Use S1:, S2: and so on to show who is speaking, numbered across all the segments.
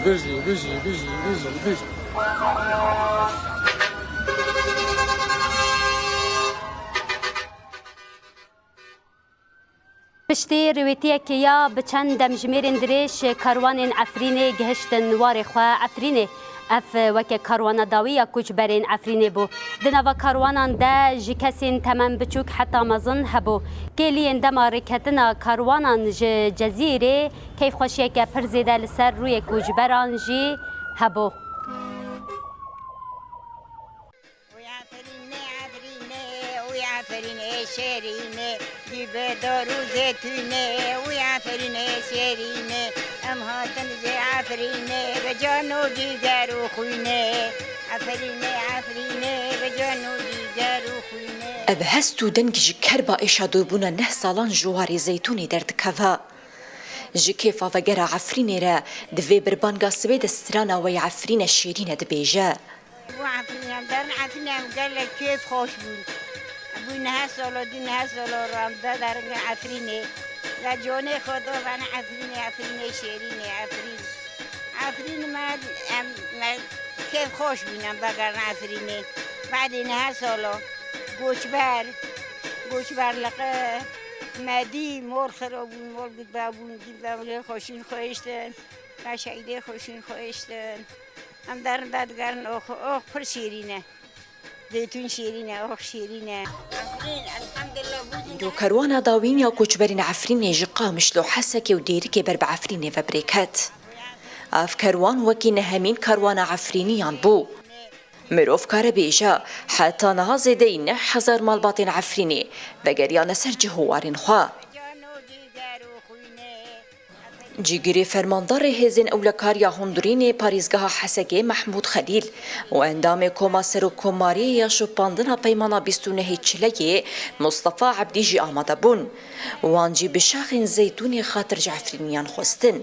S1: بيجي.
S2: پشتی رویتیه یا بچند دمجمیر درش کاروان عفرینه گهشتن وار خواه عفرینه اف وک کاروان داوی کوچ برین عفرینه بو دنوا کاروانان ده جکسین تمام بچوک حتی مزن هبو کلی اندما رکتنا کاروانان جزیره کیف خوشیه که پرزیده لسر روی کوچ بران جی هبو
S3: ويعفرين شيرين جيب دارو زيتونة ويعفرين شيرين أم هاتن زي عفرين بجانو جيجارو خوينة عفرين بجانو جيجارو خوينة
S4: أبهستو دنج كربا إشادو بونا 9 سالان جواري زيتوني دردكفا جكيفا وغير عفرين را دفي بربانغا سويد سترانا وي عفرين شيرين دبيجا
S3: وعفرين درن عفرين قال لك كيف خوش بون بونها سالو دینها سالو رامده در عفرینه و جونه خدا من عفرینه شیرینه عفرین من کیف خوش بینم بگر عفرینه بعد اینها سالو گوشبر لقه مدی مور خرابون مور گید خوشین خوشتن و شایده خوشین خوشتن هم در بدگرن اوخ پر شیرینه زيتون شيرينة أخ شيرينة عفرين الحمد لله
S4: دو كروانا داوين يا كوچبرين عفرين جقا مشلو حسكي وديركي برب عفرين فبريكات اف كروان وكي نهمين كروانا عفرينيان بو مروف كار بيجا حتى نهازي دي 1000 مالباطين عفريني بقريانا سرجه هوارين خوا جيگيري فرماندار هزين اولكاريا هندوريني باريزگاه حسگه محمود خليل و اندام كوماسر و كوماري يا شوباندنا بيمانا 29 چليه مصطفى عبدي جي آماده بون وانجي بشاخن زيتوني خاطر جعفرينيان خوستن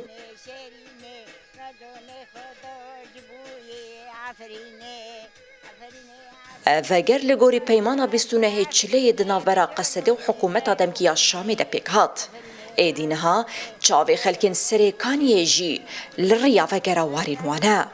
S4: وگر لگوری پیمانا 29 چليه دناورا قصده و حکومت دمکیا الشامي ده پیکهات ایدینها چاوی خلکن سریکانی جی لریا و گراوارین وانا